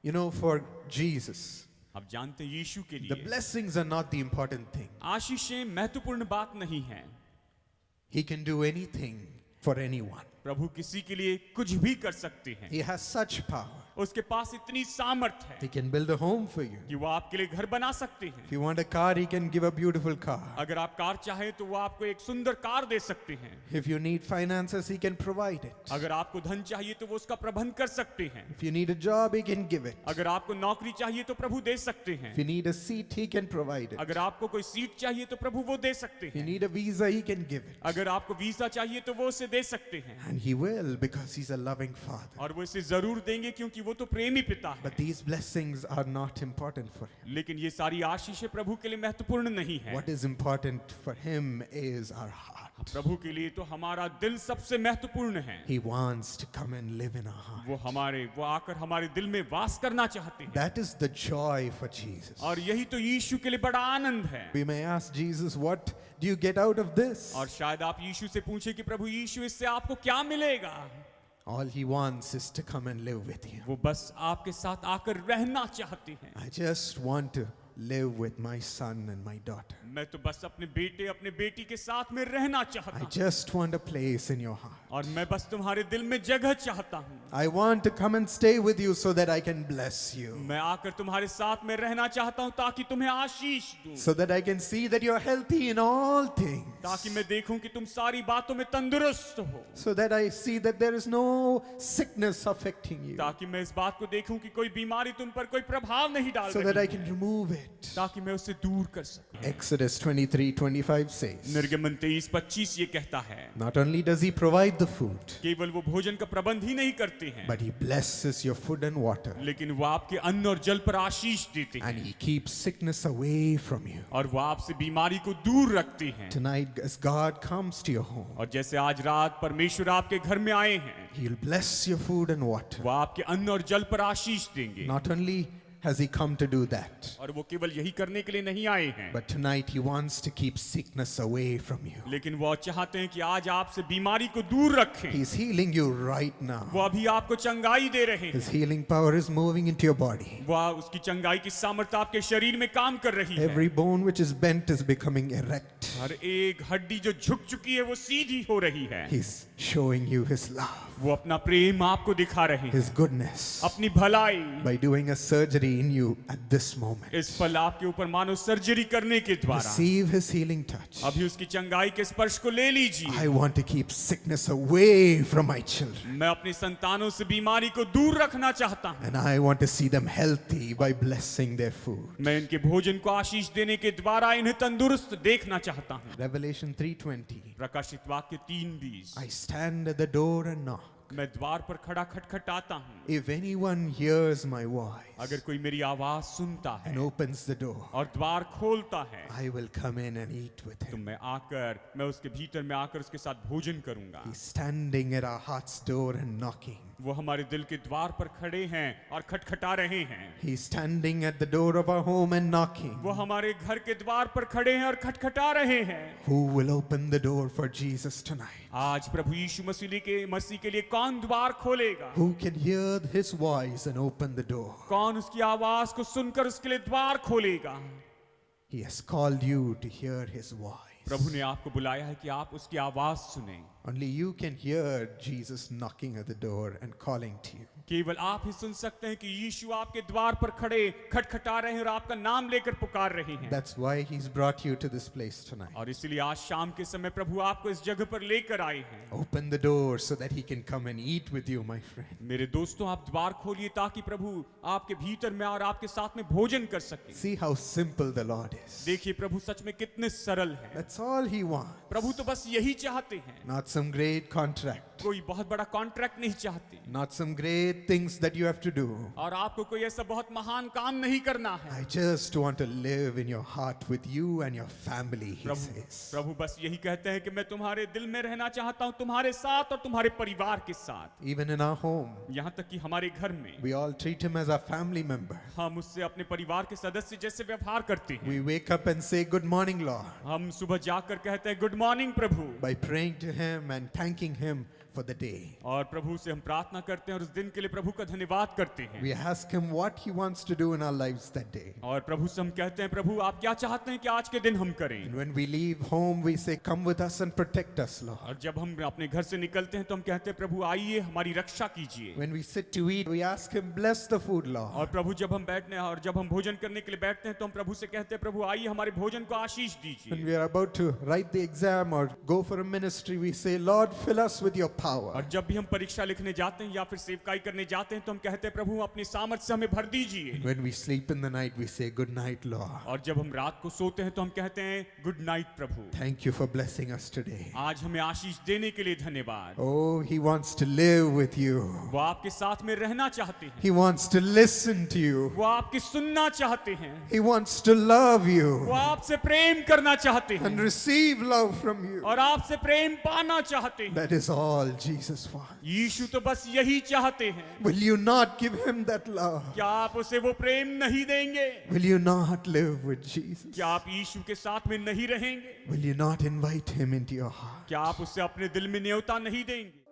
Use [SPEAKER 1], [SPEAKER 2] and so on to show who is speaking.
[SPEAKER 1] You know, for Jesus,
[SPEAKER 2] आप जानते हैं यीशु के
[SPEAKER 1] the
[SPEAKER 2] लिए
[SPEAKER 1] blessings are not the important thing.
[SPEAKER 2] आशीषें महत्वपूर्ण बात नहीं है।
[SPEAKER 1] He can do anything for anyone.
[SPEAKER 2] प्रभु किसी के लिए कुछ भी कर सकते हैं।
[SPEAKER 1] He has such power.
[SPEAKER 2] उसके पास इतनी सामर्थ है
[SPEAKER 1] He can build a home for you.
[SPEAKER 2] कि वो आपके लिए घर बना सकते हैं।
[SPEAKER 1] If you want a car, he can give a beautiful car.
[SPEAKER 2] अगर आप कार चाहें तो वो आपको एक सुंदर कार दे सकते हैं।
[SPEAKER 1] If you need finances, he can provide it.
[SPEAKER 2] अगर आपको धन चाहिए तो वो उसका प्रबंध कर सकते हैं।
[SPEAKER 1] If you need a job, he can give it.
[SPEAKER 2] अगर आपको नौकरी चाहिए तो प्रभु दे सकते हैं।
[SPEAKER 1] If you need a seat, he can provide it.
[SPEAKER 2] अगर आपको कोई सीट चाहिए तो प्रभु वो दे सकते
[SPEAKER 1] If you
[SPEAKER 2] हैं।
[SPEAKER 1] need a visa, he can give it.
[SPEAKER 2] अगर आपको वीजा चाहिए तो वो उसे दे सकते हैं।
[SPEAKER 1] And he will, because he's a loving father.
[SPEAKER 2] और वो इसे जरूर देंगे क्योंकि वो तो प्रेमी पिता है।
[SPEAKER 1] But these blessings are not important for him.
[SPEAKER 2] लेकिन ये सारी आशीषें प्रभु के लिए महत्वपूर्ण नहीं है।
[SPEAKER 1] What is important for him is our heart.
[SPEAKER 2] प्रभु के लिए तो हमारा दिल सबसे महत्वपूर्ण है।
[SPEAKER 1] He wants to come and live in our heart.
[SPEAKER 2] वो आकर हमारे दिल में वास करना चाहते हैं।
[SPEAKER 1] That is the joy for Jesus.
[SPEAKER 2] और यही तो यीशु के लिए बड़ा आनंद है।
[SPEAKER 1] We may ask Jesus, what do you get out of this?
[SPEAKER 2] और शायद आप यीशु से पूछे कि प्रभु यीशु इससे आपको क्या मिलेगा?
[SPEAKER 1] All he wants is to come and live with you.
[SPEAKER 2] वो बस आपके साथ आकर रहना चाहते हैं।
[SPEAKER 1] I just want to live with my son and my daughter.
[SPEAKER 2] मैं तो बस अपने बेटे अपने बेटी के साथ में रहना चाहता
[SPEAKER 1] I
[SPEAKER 2] हूँ।
[SPEAKER 1] just want a place in your heart.
[SPEAKER 2] और मैं बस तुम्हारे दिल में जगह चाहता हूँ।
[SPEAKER 1] I want to come and stay with you so that I can bless you.
[SPEAKER 2] मैं आकर तुम्हारे साथ में रहना चाहता हूँ ताकि तुम्हें आशीष दूं।
[SPEAKER 1] So that I can see that you're healthy in all things.
[SPEAKER 2] ताकि मैं देखूं कि तुम सारी बातों में तंदुरुस्त हो।
[SPEAKER 1] So that I see that there is no sickness affecting you.
[SPEAKER 2] ताकि मैं इस बात को देखूं कि कोई बीमारी तुम पर कोई प्रभाव नहीं डाल
[SPEAKER 1] So that I
[SPEAKER 2] रही
[SPEAKER 1] can
[SPEAKER 2] है।
[SPEAKER 1] remove it.
[SPEAKER 2] ताकि मैं उसे दूर कर सकूं।
[SPEAKER 1] Exodus 23:25 says,
[SPEAKER 2] निर्गमन 23:25 ये कहता है,
[SPEAKER 1] not only does he provide the food,
[SPEAKER 2] केवल वो भोजन का प्रबंध ही नहीं करते हैं,
[SPEAKER 1] but he blesses your food and water.
[SPEAKER 2] लेकिन वो आपके अन्न और जल पर आशीष देते
[SPEAKER 1] And
[SPEAKER 2] हैं।
[SPEAKER 1] he keeps sickness away from you.
[SPEAKER 2] और वो आपसे बीमारी को दूर रखते हैं।
[SPEAKER 1] Tonight, as God comes to your home,
[SPEAKER 2] और जैसे आज रात परमेश्वर आपके घर में आए हैं,
[SPEAKER 1] he'll bless your food and water.
[SPEAKER 2] वो आपके अन्न और जल पर आशीष देंगे।
[SPEAKER 1] Not only has he come to do that,
[SPEAKER 2] और वो केवल यही करने के लिए नहीं आए हैं,
[SPEAKER 1] but tonight he wants to keep sickness away from you.
[SPEAKER 2] लेकिन वो चाहते हैं कि आज आपसे बीमारी को दूर रखें।
[SPEAKER 1] He's healing you right
[SPEAKER 2] वो
[SPEAKER 1] now.
[SPEAKER 2] अभी आपको चंगाई दे रहे हैं।
[SPEAKER 1] His healing power is moving into your body.
[SPEAKER 2] वो उसकी चंगाई की सामर्थ्य आपके शरीर में काम कर रही है।
[SPEAKER 1] Every bone which is bent is becoming erect.
[SPEAKER 2] हर एक हड्डी जो झुक चुकी है वो सीधी हो रही है।
[SPEAKER 1] He's showing you his love,
[SPEAKER 2] वो अपना प्रेम आपको दिखा रहे हैं,
[SPEAKER 1] his goodness,
[SPEAKER 2] अपनी भलाई।
[SPEAKER 1] by doing a surgery in you at this moment.
[SPEAKER 2] इस पल आपके ऊपर मानो सर्जरी करने के द्वारा
[SPEAKER 1] Receive his healing touch.
[SPEAKER 2] अभी उसकी चंगाई के स्पर्श को ले लीजिए।
[SPEAKER 1] I want to keep sickness away from my children.
[SPEAKER 2] मैं अपनी संतानों से बीमारी को दूर रखना चाहता हूँ।
[SPEAKER 1] And I want to see them healthy by blessing their food.
[SPEAKER 2] मैं इनके भोजन को आशीष देने के द्वारा इन्हें तंदुरुस्त देखना चाहता हूँ।
[SPEAKER 1] Revelation 3:20.
[SPEAKER 2] प्रकाशित वाक्य 3:20।
[SPEAKER 1] I stand at the door and knock.
[SPEAKER 2] मैं द्वार पर खड़ा खटखटाता हूँ।
[SPEAKER 1] If anyone hears my voice
[SPEAKER 2] अगर कोई मेरी आवाज सुनता है
[SPEAKER 1] and opens the door,
[SPEAKER 2] और द्वार खोलता है
[SPEAKER 1] I will come in and eat with
[SPEAKER 2] तो
[SPEAKER 1] him.
[SPEAKER 2] मैं उसके भीतर में आकर उसके साथ भोजन करूंगा।
[SPEAKER 1] He's standing at our heart's door and knocking.
[SPEAKER 2] वो हमारे दिल के द्वार पर खड़े हैं और खटखटा रहे हैं।
[SPEAKER 1] He's standing at the door of our home and knocking.
[SPEAKER 2] वो हमारे घर के द्वार पर खड़े हैं और खटखटा रहे हैं।
[SPEAKER 1] Who will open the door for Jesus tonight?
[SPEAKER 2] आज प्रभु यीशु मसीह के लिए कौन द्वार खोलेगा?
[SPEAKER 1] Who can hear his voice and open the door?
[SPEAKER 2] कौन उसकी आवाज को सुनकर उसके लिए द्वार खोलेगा?
[SPEAKER 1] He has called you to hear his voice.
[SPEAKER 2] प्रभु ने आपको बुलाया है कि आप उसकी आवाज सुनें।
[SPEAKER 1] Only you can hear Jesus knocking at the door and calling to you.
[SPEAKER 2] केवल आप ही सुन सकते हैं कि यीशु आपके द्वार पर खड़े खटखटा रहे हैं और आपका नाम लेकर पुकार रहे हैं।
[SPEAKER 1] That's why he's brought you to this place tonight.
[SPEAKER 2] और इसलिए आज शाम के समय प्रभु आपको इस जगह पर लेकर आए हैं।
[SPEAKER 1] Open the door so that he can come and eat with you, my friend.
[SPEAKER 2] मेरे दोस्तों, आप द्वार खोलिए ताकि प्रभु आपके भीतर में और आपके साथ में भोजन कर सके।
[SPEAKER 1] See how simple the Lord is.
[SPEAKER 2] देखिए प्रभु सच में कितने सरल हैं।
[SPEAKER 1] That's all he wants.
[SPEAKER 2] प्रभु तो बस यही चाहते हैं।
[SPEAKER 1] Not some great contract.
[SPEAKER 2] कोई बहुत बड़ा कॉन्ट्रैक्ट नहीं चाहते
[SPEAKER 1] Not some great things that you have to do.
[SPEAKER 2] और आपको कोई ऐसा बहुत महान काम नहीं करना है।
[SPEAKER 1] I just want to live in your heart with you and your family, he says.
[SPEAKER 2] प्रभु बस यही कहते हैं कि मैं तुम्हारे दिल में रहना चाहता हूँ, तुम्हारे साथ और तुम्हारे परिवार के साथ।
[SPEAKER 1] Even in our home,
[SPEAKER 2] यहाँ तक कि हमारे घर में
[SPEAKER 1] we all treat him as a family member.
[SPEAKER 2] हम उससे अपने परिवार के सदस्य जैसे व्यवहार करते हैं।
[SPEAKER 1] We wake up and say, Good morning, Lord,
[SPEAKER 2] हम सुबह जाकर कहते हैं good morning Prabhu,
[SPEAKER 1] by praying to him and thanking him for the day.
[SPEAKER 2] और प्रभु से हम प्रार्थना करते हैं और उस दिन के लिए प्रभु का धन्यवाद करते हैं।
[SPEAKER 1] We ask Him what He wants to do in our lives that day.
[SPEAKER 2] और प्रभु से हम कहते हैं प्रभु आप क्या चाहते हैं कि आज के दिन हम करें।
[SPEAKER 1] And when we leave home, we say, "Come with us and protect us, Lord."
[SPEAKER 2] और जब हम अपने घर से निकलते हैं तो हम कहते हैं प्रभु आइए हमारी रक्षा कीजिए।
[SPEAKER 1] When we sit to eat, we ask Him, "Bless the food, Lord."
[SPEAKER 2] और प्रभु जब हम बैठने और जब हम भोजन करने के लिए बैठते हैं तो हम प्रभु से कहते हैं प्रभु आइए हमारे भोजन को आशीष
[SPEAKER 1] When
[SPEAKER 2] दीजिए।
[SPEAKER 1] we are about to write the exam or go for a ministry, we say, "Lord, fill us with your power."
[SPEAKER 2] और जब भी हम परीक्षा लिखने जाते हैं या फिर सेवकाई करने जाते हैं तो हम कहते हैं प्रभु अपनी सामर्थ्य से हमें भर दीजिए।
[SPEAKER 1] When we sleep in the night, we say, "Good night, Lord."
[SPEAKER 2] और जब हम रात को सोते हैं तो हम कहते हैं good night Prabhu.
[SPEAKER 1] Thank you for blessing us today.
[SPEAKER 2] आज हमें आशीष देने के लिए धन्यवाद।
[SPEAKER 1] Oh, He wants to live with you.
[SPEAKER 2] वो आपके साथ में रहना चाहते हैं,
[SPEAKER 1] He wants to listen to you.
[SPEAKER 2] वो आपकी सुनना चाहते हैं,
[SPEAKER 1] He wants to love
[SPEAKER 2] वो
[SPEAKER 1] you
[SPEAKER 2] आपसे प्रेम करना चाहते
[SPEAKER 1] and
[SPEAKER 2] हैं
[SPEAKER 1] receive love from you.
[SPEAKER 2] और आपसे प्रेम पाना चाहते हैं।
[SPEAKER 1] That is all Jesus wants.
[SPEAKER 2] यीशु तो बस यही चाहते हैं।
[SPEAKER 1] Will you not give Him that love?
[SPEAKER 2] क्या आप उसे वो प्रेम नहीं देंगे?
[SPEAKER 1] Will you not live with Jesus?
[SPEAKER 2] क्या आप यीशु के साथ में नहीं रहेंगे?
[SPEAKER 1] Will you not invite Him into your heart?
[SPEAKER 2] क्या आप उसे अपने दिल में न्योता नहीं देंगे?